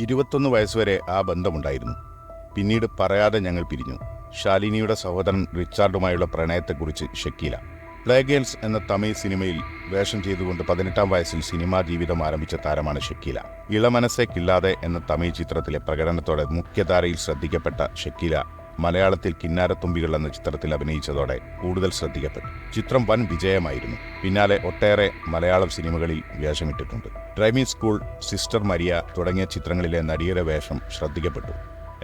21 വയസ്സുവരെ ആ ബന്ധമുണ്ടായിരുന്നു. പിന്നീട് പറയാതെ ഞങ്ങൾ പിരിഞ്ഞു. ശാലിനിയുടെ സഹോദരൻ റിച്ചാർഡുമായുള്ള പ്രണയത്തെക്കുറിച്ച് ഷക്കീല. പ്ലേ ഗേൾസ് എന്ന തമിഴ് സിനിമയിൽ വേഷം ചെയ്തുകൊണ്ട് 18-ാം വയസ്സിൽ സിനിമാ ജീവിതം ആരംഭിച്ച താരമാണ് ഷക്കീല. ഇളമനസ്സെ കില്ലാതെ എന്ന തമിഴ് ചിത്രത്തിലെ പ്രകടനത്തോടെ മുഖ്യധാരയിൽ ശ്രദ്ധിക്കപ്പെട്ട ഷക്കീല മലയാളത്തിൽ കിന്നാരത്തുമ്പികൾ എന്ന ചിത്രത്തിൽ അഭിനയിച്ചതോടെ കൂടുതൽ ശ്രദ്ധിക്കപ്പെട്ടു. ചിത്രം വൻ വിജയമായിരുന്നു. പിന്നാലെ ഒട്ടേറെ മലയാളം സിനിമകളിൽ വേഷമിട്ടിട്ടുണ്ട്. ഡ്രൈവിംഗ് സ്കൂൾ, സിസ്റ്റർ മരിയ തുടങ്ങിയ ചിത്രങ്ങളിലെ നടിയുടെ വേഷം ശ്രദ്ധിക്കപ്പെട്ടു.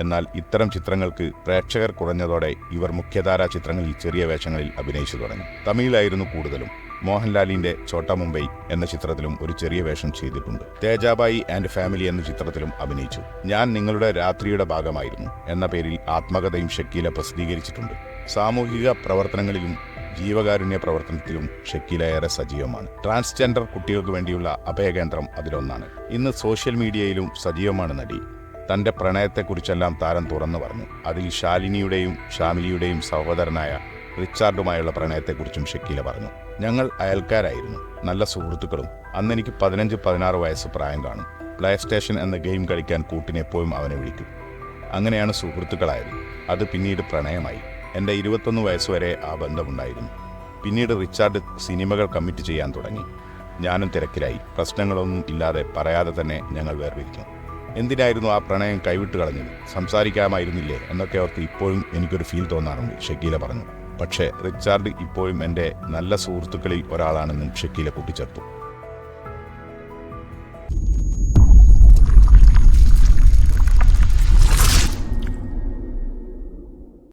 എന്നാൽ ഇത്തരം ചിത്രങ്ങൾക്ക് പ്രേക്ഷകർ കുറഞ്ഞതോടെ ഇവർ മുഖ്യധാരാ ചിത്രങ്ങളിൽ ചെറിയ വേഷങ്ങളിൽ അഭിനയിച്ചു തുടങ്ങി. തമിഴിലായിരുന്നു കൂടുതലും. മോഹൻലാലിന്റെ ഛോട്ടാ മുംബൈ എന്ന ചിത്രത്തിലും ഒരു ചെറിയ വേഷം ചെയ്തിട്ടുണ്ട്. തേജാബായി ആൻഡ് ഫാമിലി എന്ന ചിത്രത്തിലും അഭിനയിച്ചു. ഞാൻ നിങ്ങളുടെ രാത്രിയുടെ ഭാഗമായിരുന്നു എന്ന പേരിൽ ആത്മകഥയും ഷക്കീല പ്രസിദ്ധീകരിച്ചിട്ടുണ്ട്. സാമൂഹിക പ്രവർത്തനങ്ങളിലും ജീവകാരുണ്യ പ്രവർത്തനത്തിലും ഷക്കീല ഏറെ സജീവമാണ്. ട്രാൻസ്ജെൻഡർ കുട്ടികൾക്ക് വേണ്ടിയുള്ള അഭയകേന്ദ്രം അതിലൊന്നാണ്. ഇന്ന് സോഷ്യൽ മീഡിയയിലും സജീവമാണ് നടി. തന്റെ പ്രണയത്തെക്കുറിച്ചെല്ലാം താരം തുറന്നു പറഞ്ഞു. അതിൽ ശാലിനിയുടെയും ഷാമിലിയുടെയും സഹോദരനായ റിച്ചാർഡുമായുള്ള പ്രണയത്തെക്കുറിച്ചും ഷക്കീല പറഞ്ഞു. ഞങ്ങൾ അയൽക്കാരായിരുന്നു, നല്ല സുഹൃത്തുക്കളും. അന്നെനിക്ക് 15-16 വയസ്സ് പ്രായം കാണും. പ്ലേ സ്റ്റേഷൻ എന്ന ഗെയിം കളിക്കാൻ കൂട്ടിനെപ്പോഴും അവനെ വിളിക്കും. അങ്ങനെയാണ് സുഹൃത്തുക്കളായത്. അത് പിന്നീട് പ്രണയമായി. എൻ്റെ 21 വയസ്സുവരെ ആ ബന്ധമുണ്ടായിരുന്നു. പിന്നീട് റിച്ചാർഡ് സിനിമകൾ കമ്മിറ്റ് ചെയ്യാൻ തുടങ്ങി. ഞാനും തിരക്കിലായി. പ്രശ്നങ്ങളൊന്നും ഇല്ലാതെ പറയാതെ തന്നെ ഞങ്ങൾ വേർപിരിഞ്ഞു. എന്തിനായിരുന്നു ആ പ്രണയം കൈവിട്ട് കളഞ്ഞത്? സംസാരിക്കാമായിരുന്നില്ലേ എന്നൊക്കെ ഓർത്ത് ഇപ്പോഴും എനിക്കൊരു ഫീൽ തോന്നാറുണ്ട്, ഷക്കീല പറഞ്ഞു. പക്ഷേ റിച്ചാർഡ് ഇപ്പോഴും എൻ്റെ നല്ല സുഹൃത്തുക്കളിൽ ഒരാളാണെന്നും ഷക്കീല കൂട്ടിച്ചേർത്തു.